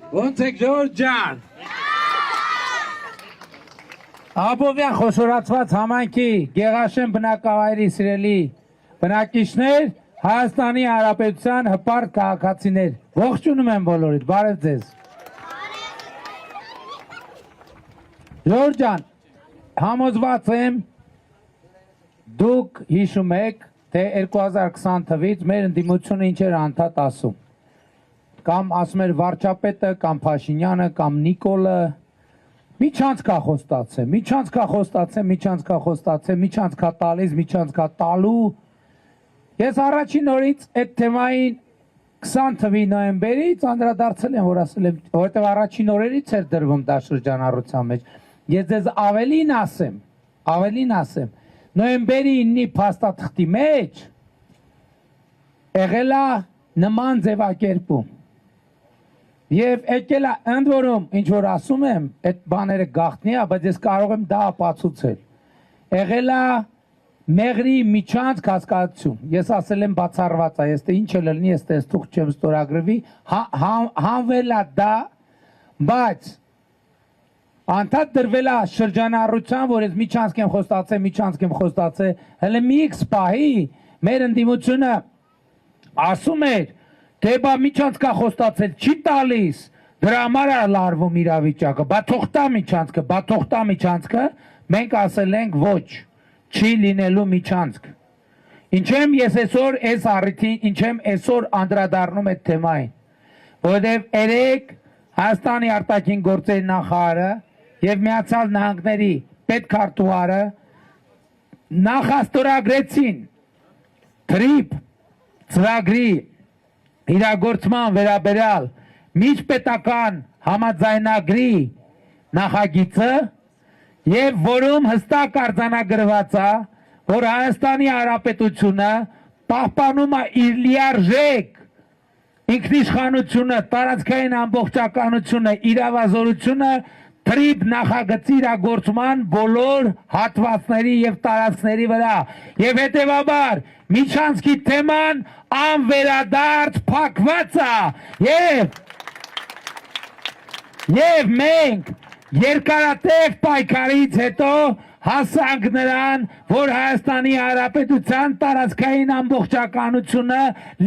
Ոնց եք Ժողովուրդ ջան։ Աբովյան խոշորացված համայնքի Գեղաշեն բնակավայրի սիրելի բնակիչներ, Հայաստանի Հանրապետության հպարտ քաղաքացիներ, ողջունում եմ բոլորիդ, բարև ձեզ։ Ժողովուրդ ջան, համոզված եմ դուք հիշում եք, թե 2020 թվականից մեր ընդդիմությունը ինչ էր անդադ ասում։ Կամ ասում էր վարչապետը, կամ Փաշինյանը, կամ Նիկոլը, միջանցքա տալիս, միջանցքա տալու։ Ես առաջին օրից այդ թեմային 20 թվականի նոյեմբերից անդրադարձել եմ, որ ասել եմ, որովհետև առաջին օրերից էր դրվում դա շրջանառության մեջ։ Ես ձեզ ավելին ասեմ, նոյեմբերի 9-ի փաստաթղթի մեջ եղել է նման ձևակերպում։ Եվ եկել է ընդ որում, ինչ որ ասում եմ, այդ բաները գաղտնի է, բայց ես կարող եմ դա ապացուցել։ Եղել է մեղրի միջանցք հասկացություն։ Ես ասել եմ բացառված է, ես թե ինչ էլ լինի, ես թե ստուգ չեմ ստորագրվի, հանվել է դա, բայց անդադ դրվել է շրջանառության, որ ես միջանցք եմ խոստացել, հələ մի X պահի մեր ընդդիմությունը ասում էր, թե բա միջանցքա խոստացել չի տալիս, դրա համար է լարվում իրավիճակը, բա թողտա միջանցքը, մենք ասել ենք ոչ, չի լինելու միջանցք։ Ինչ եմ ես այսօր այս առիթին, ինչ եմ այսօր անդրադառնում այդ թեմային, որովհետև երեկ Հայաստանի արտաքին գործերի նախարարը և Միացյալ Նահանգների պետքարտուղարը նախաստորագրեցին թրիփ ծրագրի իրագործման վերաբերյալ միջպետական համաձայնագրի նախագիծը և որում հստակ արձանագրված է, որ Հայաստանի Հանրապետությունը պահպանում է իր լիարժեք ինքնիշխանությունը, տարածքային ամբողջականությունը, իրավազորությունը թրիփ նախագծի իրագործման բոլոր հատվածների և տարածքների վրա և հետևաբար միջանցքի թեման անվերադարձ փակված է և մենք երկարատև պայքարից հետո հասանք նրան, որ Հայաստանի Հանրապետության տարածքային ամբողջականությունը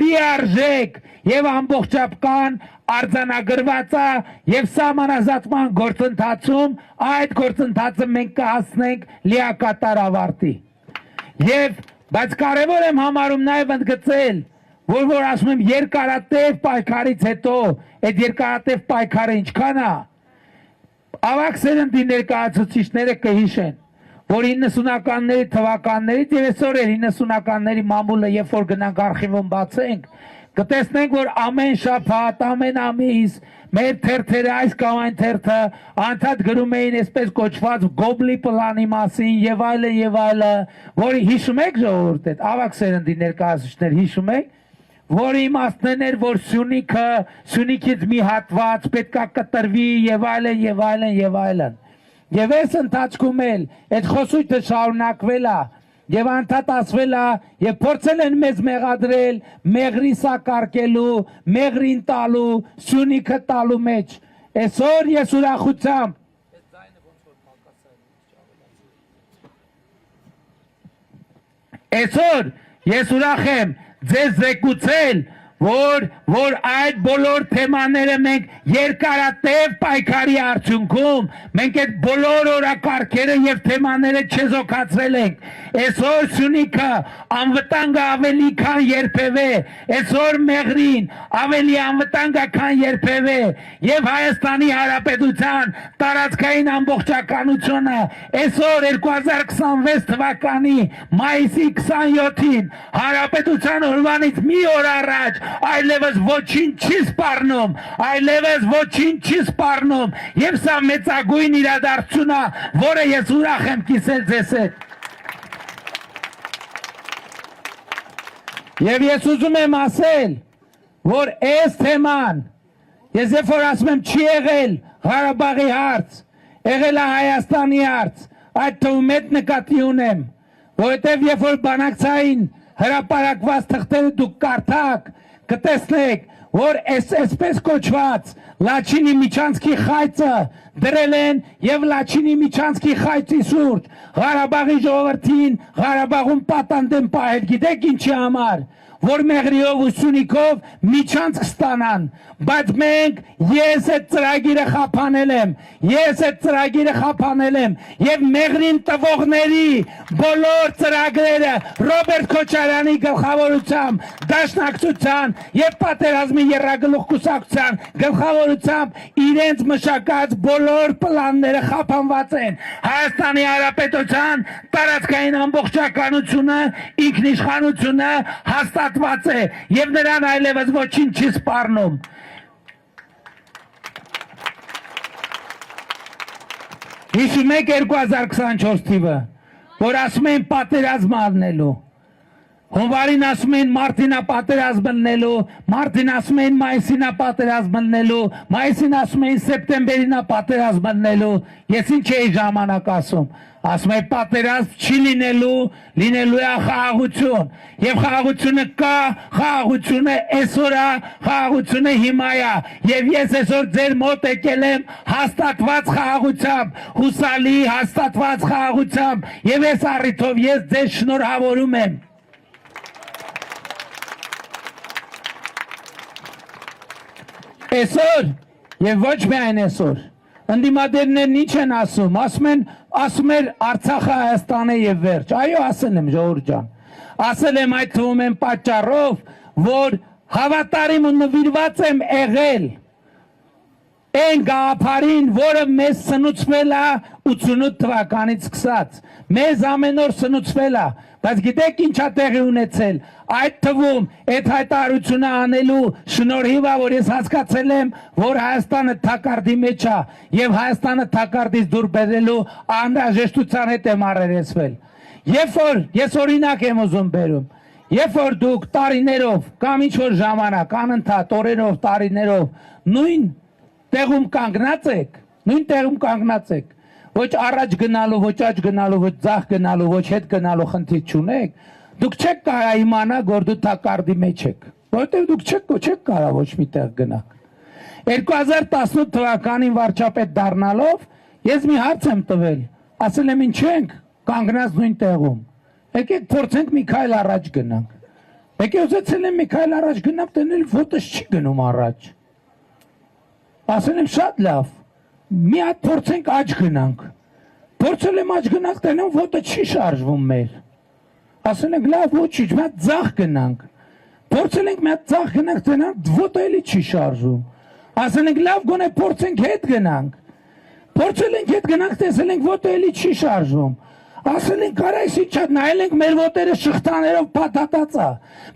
լիարժեք և ամբողջական արձանագրված է և սահմանազատման գործընթացում այդ գործընթացը մենք կհասնենք լիակատար ավարտի։ Բայց կարևոր եմ համարում նաև ընդգծել, որ ասում եմ երկարատև պայքարից հետո, այդ երկարատև պայքարը ինչքան է, ավագ սերնդի ներկայացուցիչները կհիշեն, որ 90-ականների թվականներից և այսօր էր 90-ականների մամուլը, երբ որ գնանք արխիվում բացենք, կտեսնենք, որ ամեն շաբաթ, ամեն ամիս մեր թերթերը, այս կամ այն թերթը անդադ գրում էին այսպես կոչված Գոբլի պլանի մասին և այլն, որի հիշում եք ժողովուրդ այդ ավագ սերնդի ներկայացուցիչներ հիշում եք, որի իմաստն էր, որ Սյունիքից մի հատված պետքա կտրվի և այլն։ Եվ այս ընթացքում էլ այդ խոսույթը շարունակվել է և անդադ ասվել է և փորձել են մեզ մեղադրել մեղրի սակարկելու, մեղրին տալու, Սյունիքը տալու մեջ։ Այսօր ես ուրախությամբ ուրախ եմ ձեզ զեկուցել, որ այդ բոլոր թեմաները մենք երկարատև պայքարի արդյունքում մենք այդ բոլոր օրակարգերը և թեմաները չեզոքացրել ենք։ Այսօր Սյունիքը անվտանգ է ավելի քան երբևէ, այսօր Մեղրին ավելի անվտանգ է քան երբևէ և Հայաստանի Հանրապետության տարածքային ամբողջականությունը այսօր 2026 թվականի մայիսի 27-ին Հանրապետության օրվանից մի օր առաջ այլևս ոչինչ չի սպառնում և սա մեծագույն իրադարձություն է, որը ես ուրախ եմ կիսել ձեզ հետ։ Եվ ես ուզում եմ ասել, որ այս թեման, ես երբ որ ասում եմ չի եղել Ղարաբաղի հարց, եղել է Հայաստանի հարց, այդ թվում հետ նկատի ունեմ, որովհետև երբ որ բանակցային հրապարակված թղթերը դուք կարդաք, կտեսնեք, որ այսպես կոչված Լաչինի Միչանսկի խայծը դրել են եւ Լաչինի Միչանսկի խայծի սուրտ Ղարաբաղի ժողովրդին Ղարաբաղում պատանդեն պահել, գիտեք ինչի համար, որ մեղրիով ու սյունիքով Միչանսկ ստանան, բայց մենք ես այդ ծրագիրը խափանել եմ, եւ մեղրին տվողների բոլոր ծրագրերը Ռոբերտ Քոչարյանի գլխավորությամբ, Դաշնակցության եւ Պատերազմի եռագլուխ կուսակցության գլխավորությամբ իրենց մշակած բոլոր պլանները խափանված են։ Հայաստանի Հանրապետության տարածքային ամբողջականությունը, ինքնիշխանությունը հաստատված է եւ նրան այլևս ոչինչ չի սպառնում։ Հիշում եք 2024 թիվը, որ ասում են պատերազմ առնելու, հունվարին ասում են մարտին պատերազմ լնելու, մարտին ասում են մայիսին պատերազմ լնելու, մայիսին ասում են սեպտեմբերին պատերազմ լնելու, ես ինչ էի ժամանակ ասում եմ պատերազմ չի լինելու է խաղաղություն, եւ խաղաղությունը կա, խաղաղությունը այսօր է, խաղաղությունը հիմա է, եւ ես այսօր ձեր մոտ եկել եմ հաստատված խաղաղությամբ, հուսալի հաստատված խաղաղությամբ, եւ այս առիթով ես ձեզ շնորհավորում եմ։ Այսօր եւ ոչ միայն այսօր ընդդիմադիրներն ինչ են ասում են Արցախը Հայաստան է եւ վերջ, այո ասել եմ ժողովուրդ ջան, ասել եմ այդ թվում են պատճառով, որ հավատարիմ ու նվիրված եմ եղել այն գաղափարին, որը մեզ սնուցվել է 88 թվականից սկսած, մեզ ամեն օր սնուցվել է, բայց գիտեք ինչա տեղի ունեցել, այդ թվում այդ հայտարարությունը անելու շնորհիվ է, որ ես հասկացել եմ, որ Հայաստանը թակարդի մեջ է եւ Հայաստանը թակարդից դուր բերելու անհրաժեշտության հետ եմ առերեսվել։ Երբ որ ես օրինակ եմ ուզում բերում, երբ որ դուք տարիներով կամ ինչ որ ժամանակ անընդհատ օրերով, տարիներով նույն տեղում կանգնած եք, ոչ առաջ գնալու, ոչ աջ գնալու, ոչ ձախ գնալու, ոչ հետ գնալու խնդիր չունեք, դուք չեք կարող իմանալ, որ դու թակարդի մեջ եք, որովհետև դուք չեք կարող ոչ մի տեղ գնաք։ 2018 թվականին վարչապետ դառնալով ես մի հարց եմ տվել, ասել եմ ինչ ենք կանգնած նույն տեղում, եկեք փորձենք մի քայլ առաջ գնանք, եկեք ուզեցել եմ մի քայլ առաջ գնամ, տենել ոտս չի գնում առաջ, ասել եմ շատ լավ, մի հատ փորձենք աջ գնանք, փորձել եմ աջ գնանք, տենեմ ոտը չի շարժվում մեր, ասել ենք լավ ոչինչ, մի հատ ձախ գնանք, փորձել ենք մի հատ ձախ գնանք, տենեմ ոտը էլի չի շարժվում, ասել ենք լավ գոնե փորձենք հետ գնանք, փորձել ենք հետ գնանք, տեսել ենք ոտը էլի չի շարժվում, ասել ենք կարա այս ինչա, նայել ենք մեր ոտերը շղթաներով փաթաթած է,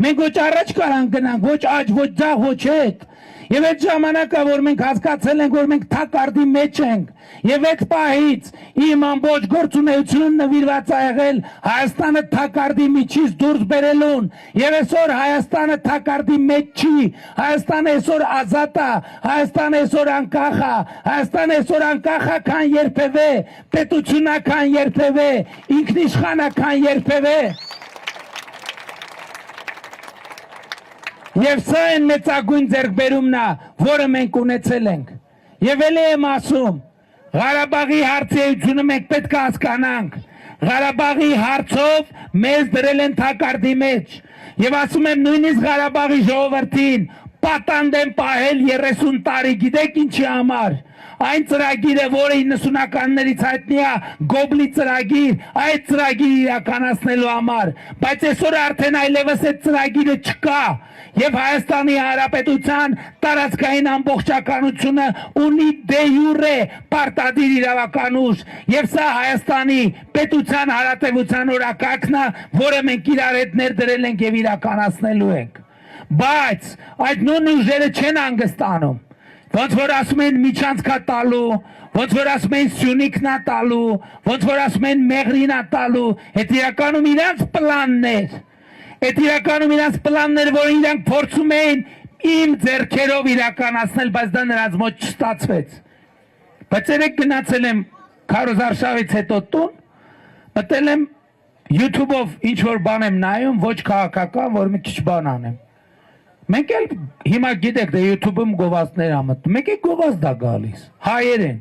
մենք ոչ առաջ կարանք գնանք, ոչ աջ, ոչ ձախ, ոչ հետ, եւ այդ ժամանակը, որ մենք հասկացել ենք, որ մենք թակարդի մեջ ենք, եւ այդ պահից իմ ամբողջ գործունեությունը նվիրված է եղել Հայաստանը թակարդի միջից դուրս բերելուն, եւ այսօր Հայաստանը թակարդի մեջ չի, Հայաստանը այսօր ազատ է, Հայաստանը այսօր անկախ է, Հայաստանը այսօր անկախ է, քան երբևէ, պետությունական երբևէ, ինքնիշխանական երբևէ։ Եվ սա են մեծագույն ձեռքբերումն է, որը մենք ունեցել ենք։ Եվ էլի եմ ասում, Ղարաբաղի հարցի էությունը մենք պետք է հասկանանք։ Ղարաբաղի հարցով մեզ դրել են թակարդի մեջ։ Եվ ասում եմ նույնիսկ Ղարաբաղի ժողովրդին պատանդ են պահել 30 տարի, գիտեք ինչի համար։ Այն ծրագիրը, որը 90-ականներից հայտնի է, Գոբլի ծրագիր, այդ ծրագիրը իրականացնելու համար, բայց այսօր արդեն այլևս այդ ծրագիրը չկա, եւ Հայաստանի Հանրապետության տարածքային ամբողջականությունը ունի դե յուրե պարտադիր իրավական ուժ, եւ սա Հայաստանի պետության հարատեվության օրակարգն է, որը մենք իրար հետ ներդրել ենք եւ իրականացնելու ենք, բայց այդ նույն ուժերը չեն հանգստանում, ոնց որ ասում են Միչանսկա տալու, ոնց որ ասում են Սյունիքն է տալու, ոնց որ ասում են Մեղրին է տալու, այդ իրականում իրանց պլաններ, որ իրանք փորձում էին իմ ձեռքերով իրականացնել, բայց դա նրանց մոտ չստացվեց։ Բայց երեք գնացել եմ քարոզարշավից հետո տուն, մտել եմ YouTube-ով ինչ որ բան եմ նայում, ոչ քաղաքական, որ մի քիչ բան անեմ։ Մենք էլ հիմա գիտեք դե YouTube-ում գովազդներ ամտ։ Մեկ է գովազդ է գալիս։ Հայերեն։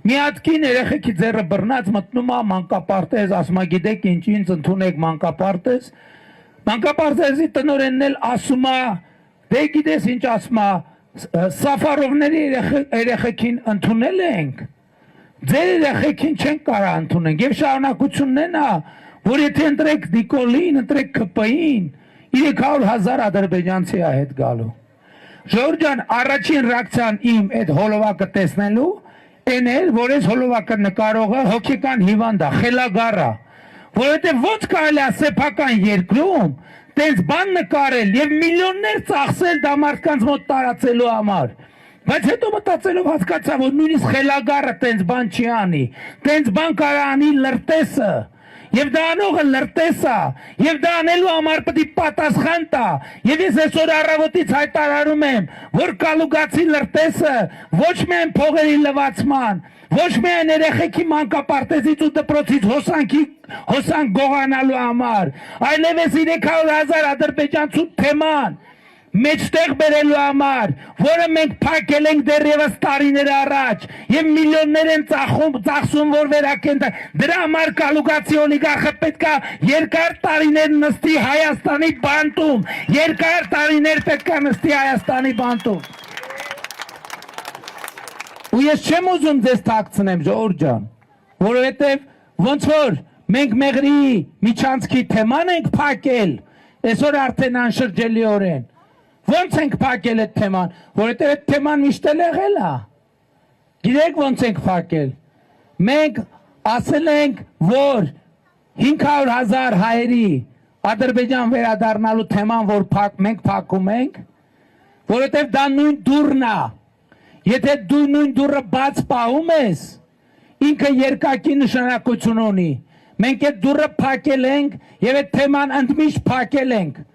Մի հատ կին երեխեքի ձեռը բռնած մտնում է մանկապարտեզ, ասում է գիտեք ինչ ինձ ընդունեք մանկապարտեզ։ Մանկապարտեզի տնօրենն էլ ասում է դե գիտես ինչ ասում է Սաֆարովների երեխեքին ընդունել ենք։ Ձեր երեխեքին չեն կարա ընդունենք եւ շարունակությունն է նա, որ եթե ընտրեք Նիկոլին, ընտրեք ԿՊ-ին, 300,000 ադրբեջանցի է հետ գալու։ Ժողովուրդ ջան, առաջին ռեակցիան իմ այդ հոլովակը տեսնելու այն էր, որ այս հոլովակը նկարողը հոգեկան հիվանդ է, խելագար է, որովհետեւ ոնց կարելի է սեփական երկրում տենց բան նկարել եւ միլիոններ ծախսել դա մարդկանց մոտ տարածելու համար։ Բայց հետո մտածելով հասկացա, որ նույնիսկ խելագարը տենց բան չի անի, տենց բան կարա անի լրտեսը, եւ դա անողը լրտես է, եւ դա անելու համար պետք է պատասխան տա, եւ ես այսօր առավոտից հայտարարում եմ, որ կալուգացի լրտեսը ոչ միայն փողերի լվացման, ոչ միայն երեխեքի մանկապարտեզից ու դպրոցից հոսանք գողանալու համար, այլևս 300,000 ադրբեջանցու թեման մեջտեղ բերելու համար, որը մենք փակել ենք դեռևս տարիներ առաջ եւ միլիոններ են ծախսում, որ վերակեն դրա համար կալուգացի օլիգարխը պետքա երկար տարիներ նստի Հայաստանի բանտում, երկար տարիներ պետքա նստի Հայաստանի բանտում։ Ու ես չեմ ուզում ձեզ թաքցնեմ, ժողովուրդ ջան, որովհետեւ ոնց որ մենք մեղրի միջանցքի թեման ենք փակել, այսօր արդեն անշրջելիորեն Ոնց ենք փակել այդ թեման, որովհետև այդ թեման միշտ էլ եղել է։ Գիտեք ոնց ենք փակել։ Մենք ասել ենք, որ 500,000 հայերի Ադրբեջան վերադառնալու թեման, որ մենք փակում ենք, որովհետև դա նույն դուռն է։ Եթե դու նույն դուռը բաց պահում ես, ինքը երկակի նշանակություն ունի։ Մենք այդ դուռը փակել ենք եւ այդ թեման ընդմիշտ փակել ենք։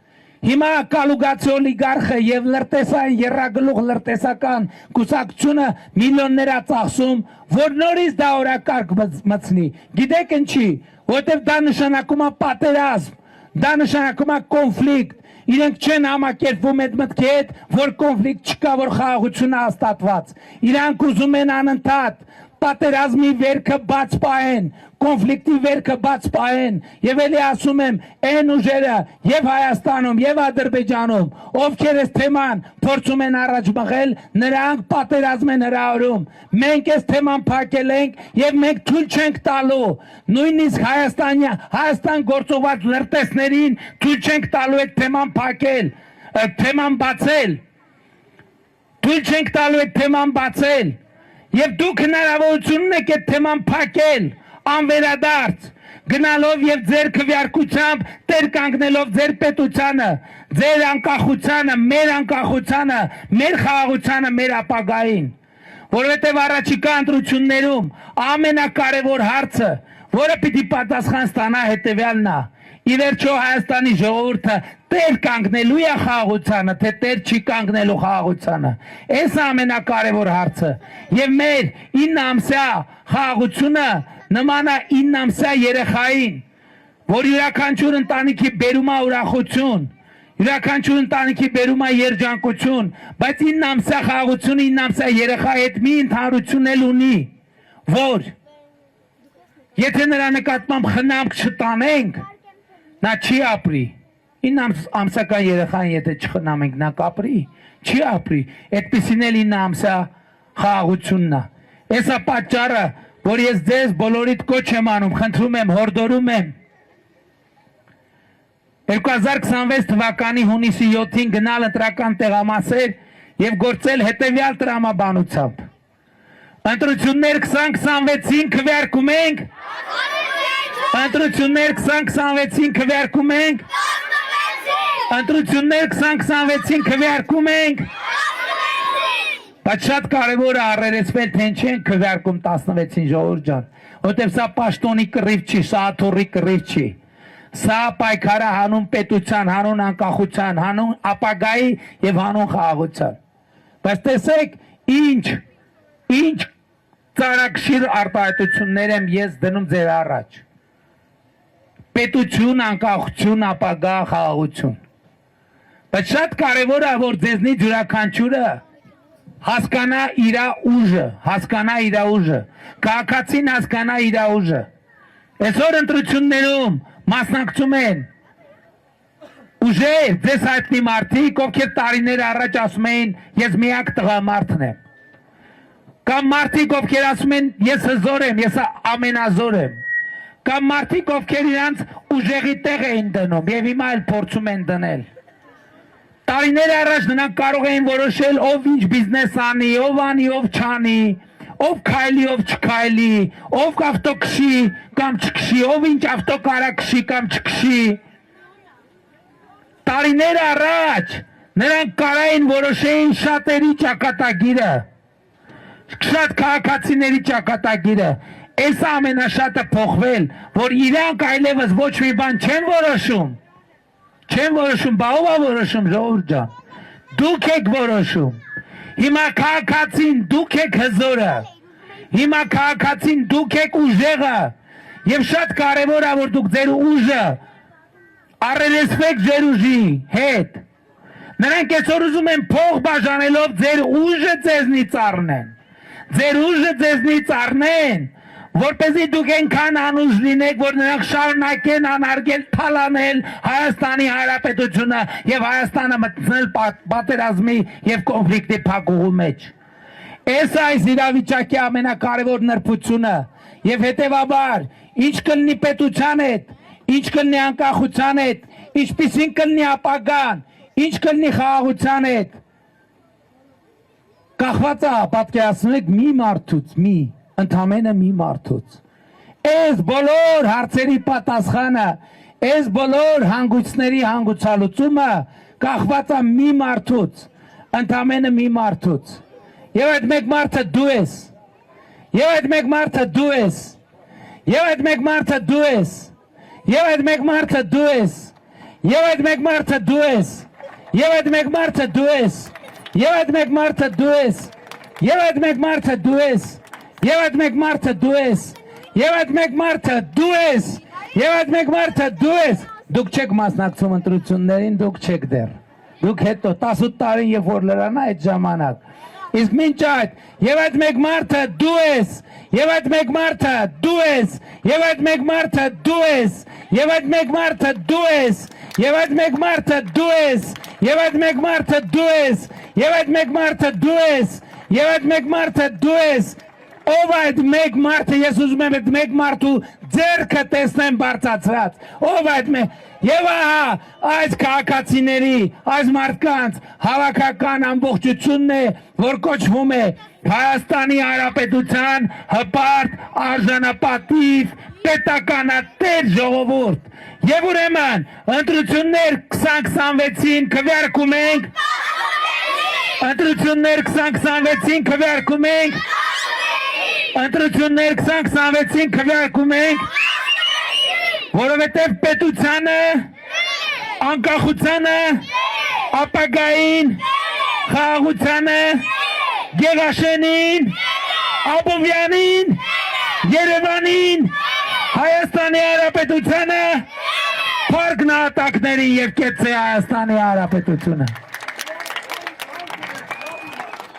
Հիմա կալուգացի օլիգարխը եւ լրտեսային երրագլուխ լրտեսական կուսակցությունը միլիոններ է ծախսում, որ նորից դա օրակարգ մտցնի։ Գիտեք ինչի, որովհետեւ դա նշանակում է պատերազմ, դա նշանակում է կոնֆլիկտ։ Իրենք չեն համակերպվում այդ մտքի հետ, որ կոնֆլիկտ չկա, որ խաղաղություն է հաստատված։ Իրանք ուզում են անընդհատ պատերազմի վերքը բաց պահեն, կոնֆլիկտի վերքը բաց պահեն, եւ էլի ասում եմ, այն ուժերը եւ Հայաստանում եւ Ադրբեջանում, ովքեր այս թեման փորձում են առաջ մղել, նրանք պատերազմ են հրահրում։ Մենք այս թեման փակել ենք եւ մենք թույլ չենք տալու, նույնիսկ Հայաստան գործողված լրտեսներին թույլ չենք տալու այդ թեման փակել, թեման բացել։ Թույլ չենք տալու այդ թեման բացել։ Եվ դուք հնարավորություն ունեք այդ թեման փակել, անվերադարձ, գնալով եւ ձեր քվեարկությամբ տեր կանգնելով ձեր պետությանը, ձեր անկախությանը, մեր խաղաղությանը, մեր ապագային, որովհետեւ առաջիկա ընտրություններում ամենակարևոր հարցը, որը պիտի պատասխան ստանա հետեւյալն է. ի վերջո Հայաստանի ժողովուրդը տեր կանգնելու է խաղաղությանը, թե տեր չի կանգնելու խաղաղությանը։ Այս է ամենակարևոր հարցը։ Եվ մեր 9 ամսյա խաղաղությունը նման է 9 ամսյա երեխային, որ յուրաքանչյուր ընտանիքի բերում է ուրախություն, յուրաքանչյուր ընտանիքի բերում է երջանկություն, բայց 9 ամսյա խաղաղությունը 9 ամսյա երեխայի հետ մի ընդհանրություն էլ ունի, որ եթե նրա նկատմամբ խնամք չտանենք, նա չի ապրի։ 9 ամսական երեխային եթե չխնամենք, նա կապրի, չի ապրի։ Այդպիսին էլ 9 ամսյա խաղաղությունն է։ Էսա պատճառը, որ ես ձեզ բոլորիդ կոչ եմ անում, խնդրում եմ, հորդորում եմ 2026 թվականի հունիսի 7-ին գնալ ընտրական տեղամասեր եւ գործել հետեւյալ տրամաբանությամբ։ Ընտրություններ 2026-ին քվեարկում ենք։ Ընտրություններ 2026-ին քվեարկում ենք։ Ընտրություններ 2026-ին քվեարկում ենք։ Բայց շատ կարևոր է առերեսվել, թե ինչ են քվեարկում 16-ին ժողովուրդ ջան, որտեղ սա պաշտոնի կռիվ չի, սա աթոռի կռիվ չի։ Սա պայքար է հանուն պետության, հանուն անկախության, հանուն ապագայի եւ հանուն խաղաղության։ Բայց տեսեք, ինչ ծարակշիռ արտահայտություններ եմ ես դնում ձեր առաջ։ Պետություն, անկախություն, ապագա, խաղաղություն։ Բայց շատ կարևոր է, որ ձեզնից յուրաքանչյուրը հասկանա իր ուժը, քաղաքացին հասկանա իր ուժը։ Այսօր ընտրություններում մասնակցում են ուժեր, ձեզ հայտնի մարդիկ, ովքեր տարիներ առաջ ասում էին, ես միակ տղամարդն եմ։ Կամ մարդիկ, ովքեր ասում են, ես հզոր եմ, ես ամենազոր եմ։ Կամ մարդիկ, ովքեր իրանց ուժեղի տեղ էին դնում եւ հիմա էլ փորձում են դնել։ Տարիներ առաջ նրանք կարող էին որոշել ով ինչ բիզնես անի, ով չանի, ով քայլի, ով չքայլի, ով ավտո քշի կամ չքշի, ով ինչ ավտո կարա քշի կամ չքշի։ Տարիներ առաջ նրանք կարային որոշեին շատերի ճակատագիրը, շատ քաղաքացիների ճակատագիրը։ Այս ամենաշատը փոխվել, որ իրանք այլևս ոչ մի բան չեն որոշում, բա ով է որոշում, ժողովուրդ ջան, դուք եք որոշում։ Հիմա քաղաքացին դուք եք հզորը, հիմա քաղաքացին դուք եք ուժեղը, եւ շատ կարեւոր է, որ դուք ձեր ուժը առերեսվեք ձեր ուժի հետ։ Նրանք այսօր ուզում են փող բաժանելով ձեր ուժը ձեզնից առնեն, որպեսզի դուք այնքան անուժ լինեք, որ նրանք շարունակեն անարգել, թալանել Հայաստանի Հանրապետությունը եւ Հայաստանը մտցնել պատերազմի եւ կոնֆլիկտի փակուղու մեջ։ Այս իրավիճակի ամենակարևոր նրբությունը եւ հետեւաբար ինչ կլինի պետության հետ, ինչ կլինի անկախության հետ, ինչպիսին կլինի ապագան, ինչ կլինի խաղաղության հետ, կախված է, պատկերացնեք ընդամենը մի մարդուց։ Այս բոլոր հարցերի պատասխանը, այս բոլոր հանգույցների հանգուցալուծումը կախված է մի մարդուց, ընդամենը մի մարդուց։ Եվ այդ մեկ մարդը դու ես, եւ այդ մեկ մարդը դու ես, եւ այդ մեկ մարդը դու ես, եւ այդ մեկ մարդը դու ես, եւ այդ մեկ մարդը դու ես, եւ այդ մեկ մարդը դու ես, եւ այդ մեկ մարդը դու ես, եւ այդ մեկ մարդը դու ես, եւ այդ մեկ մարդը դու ես, եւ այդ մեկ մարդը դու ես, եւ այդ մեկ մարդը դու ես։ Դուք չեք մասնակցում ընտրություններին, դուք չեք դեռ։ Դուք հետո 18 տարին երբ որ լրանա այդ ժամանակ։ Իսկ մինչ այդ եւ այդ մեկ մարդը դու ես, եւ այդ մեկ մարդը դու ես, եւ այդ մեկ մարդը դու ես, եւ այդ մեկ մարդը դու ես, եւ այդ մեկ մարդը դու ես, եւ այդ մեկ մարդը դու ես, եւ այդ մեկ մարդը դու ես, եւ այդ մեկ մարդը դու ես։ Ով այդ մեկ մարդը, ես ուզում եմ այդ մեկ մարդու ձեռքը տեսնեմ բարձրացրած, ով այդ մեկ, եւ ահա այս քաղաքացիների, այս մարդկանց հավաքական ամբողջությունն է, որ կոչվում է Հայաստանի Հանրապետության հպարտ արժանապատիվ պետականատեր ժողովուրդ։ Եվ ուրեմն ընտրություններ 2026-ին քվեարկում ենք, ընտրություններ 2026-ին քվեարկում ենք, ընտրություններ 2026-ին քվեարկում ենք, որովհետև պետությանը, անկախությանը, ապագային, խաղաղությանը, Գեղաշենին, Աբովյանին, Երևանին, Հայաստանի Հանրապետությանը, փառք նահատակներին եւ կեցե Հայաստանի Հանրապետությունը։